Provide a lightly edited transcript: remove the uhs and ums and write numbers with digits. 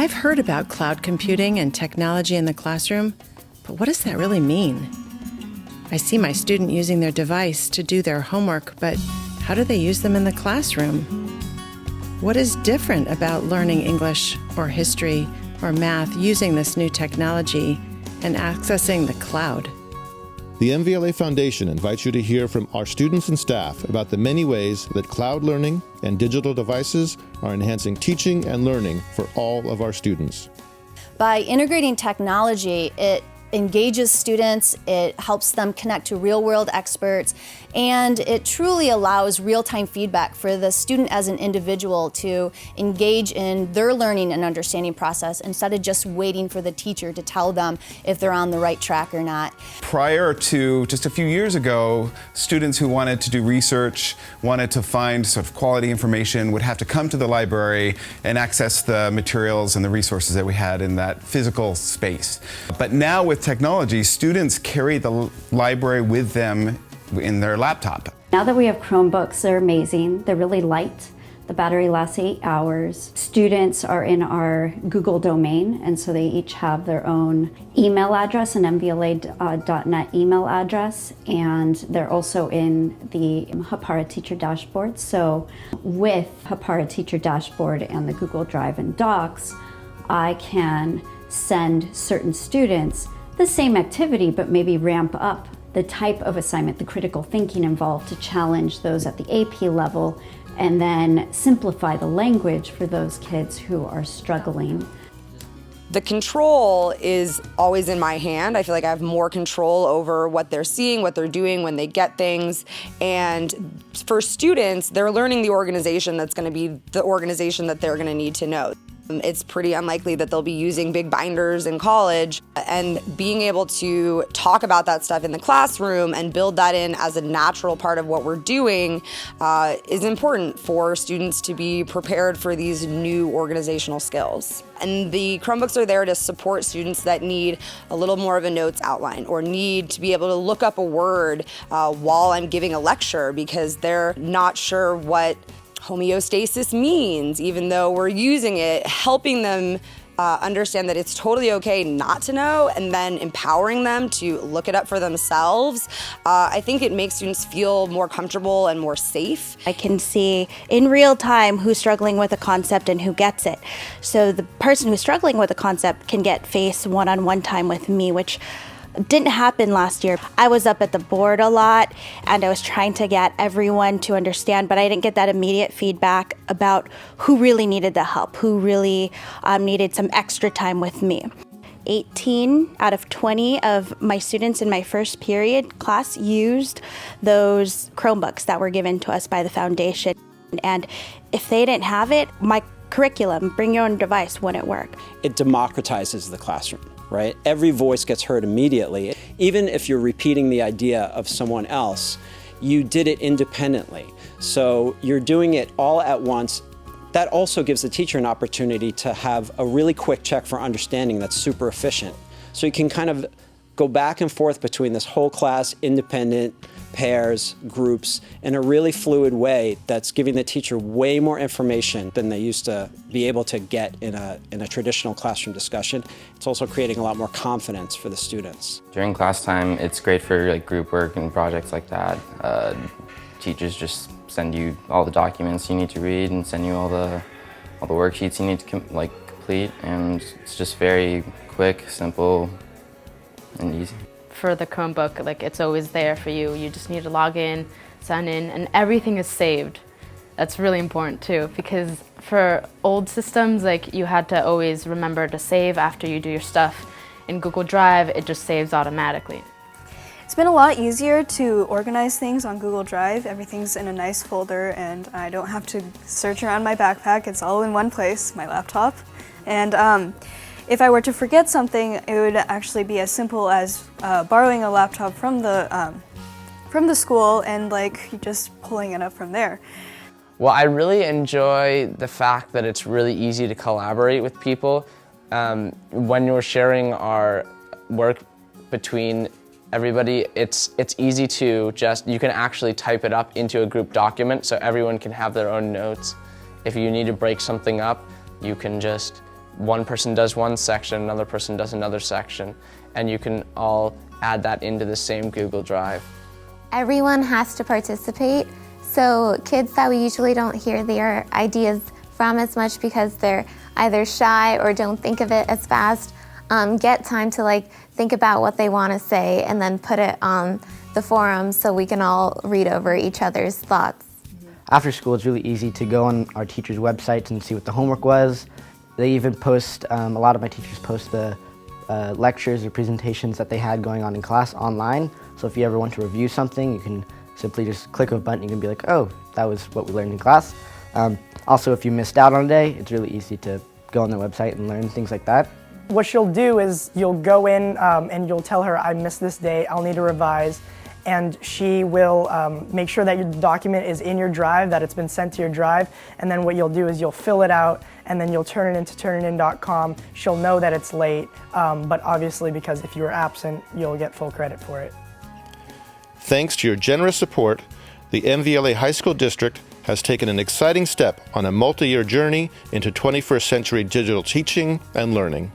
I've heard about cloud computing and technology in the classroom, but what does that really mean? I see my student using their device to do their homework, but how do they use them in the classroom? What is different about learning English or history or math using this new technology and accessing the cloud? The MVLA Foundation invites you to hear from our students and staff about the many ways that cloud learning and digital devices are enhancing teaching and learning for all of our students. By integrating technology, it engages students, it helps them connect to real-world experts, and it truly allows real-time feedback for the student as an individual to engage in their learning and understanding process instead of just waiting for the teacher to tell them if they're on the right track or not. Prior to just a few years ago, students who wanted to do research, wanted to find sort of quality information, would have to come to the library and access the materials and the resources that we had in that physical space. But now with technology, students carry the library with them in their laptop. Now that we have Chromebooks, they're amazing. They're really light. The battery lasts 8 hours. Students are in our Google domain, and so they each have their own email address, an MVLA.net email address, and they're also in the Hapara Teacher Dashboard. So with Hapara Teacher Dashboard and the Google Drive and Docs, I can send certain students the same activity, but maybe ramp up the type of assignment, the critical thinking involved to challenge those at the AP level, and then simplify the language for those kids who are struggling. The control is always in my hand. I feel like I have more control over what they're seeing, what they're doing when they get things. And for students, they're learning the organization that's going to be the organization that they're going to need to know. It's pretty unlikely that they'll be using big binders in college, and being able to talk about that stuff in the classroom and build that in as a natural part of what we're doing is important for students to be prepared for these new organizational skills. And the Chromebooks are there to support students that need a little more of a notes outline or need to be able to look up a word while I'm giving a lecture because they're not sure what homeostasis means, even though we're using it, helping them understand that it's totally okay not to know, and then empowering them to look it up for themselves. I think it makes students feel more comfortable and more safe. I can see in real time who's struggling with a concept and who gets it. So the person who's struggling with a concept can get face one-on-one time with me, which didn't happen last year. I was up at the board a lot and I was trying to get everyone to understand, but I didn't get that immediate feedback about who really needed the help, who really needed some extra time with me. 18 out of 20 of my students in my first period class used those Chromebooks that were given to us by the foundation. And if they didn't have it, my curriculum, bring your own device, wouldn't work. It democratizes the classroom. Right? Every voice gets heard immediately. Even if you're repeating the idea of someone else, you did it independently. So you're doing it all at once. That also gives the teacher an opportunity to have a really quick check for understanding that's super efficient. So you can kind of go back and forth between this whole class, independent, pairs, groups, in a really fluid way that's giving the teacher way more information than they used to be able to get in a traditional classroom discussion. It's also creating a lot more confidence for the students. During class time, it's great for like group work and projects like that. Teachers just send you all the documents you need to read and send you all the worksheets you need to complete, and it's just very quick, simple, and easy. For the Chromebook, like, it's always there for you. You just need to log in, sign in, and everything is saved. That's really important too, because for old systems, like, you had to always remember to save after you do your stuff. In Google Drive, it just saves automatically. It's been a lot easier to organize things on Google Drive. Everything's in a nice folder and I don't have to search around my backpack. It's all in one place, my laptop. And if I were to forget something, it would actually be as simple as borrowing a laptop from the school and just pulling it up from there. Well, I really enjoy the fact that it's really easy to collaborate with people. When you're sharing our work between everybody, it's easy to you can actually type it up into a group document so everyone can have their own notes. If you need to break something up, you can just one person does one section, another person does another section, and you can all add that into the same Google Drive. Everyone has to participate, so kids that we usually don't hear their ideas from as much because they're either shy or don't think of it as fast, get time to think about what they want to say and then put it on the forum so we can all read over each other's thoughts. After school, it's really easy to go on our teachers' websites and see what the homework was. They even post, a lot of my teachers post the lectures or presentations that they had going on in class online. So if you ever want to review something, you can simply just click a button. You can be like, oh, that was what we learned in class. Also, if you missed out on a day, it's really easy to go on their website and learn things like that. What she'll do is you'll go in and you'll tell her, I missed this day, I'll need to revise. And she will make sure that your document is in your drive, that it's been sent to your drive. And then what you'll do is you'll fill it out and then you'll turn it into turnitin.com. She'll know that it's late, but obviously because if you were absent, you'll get full credit for it. Thanks to your generous support, the MVLA High School District has taken an exciting step on a multi-year journey into 21st century digital teaching and learning.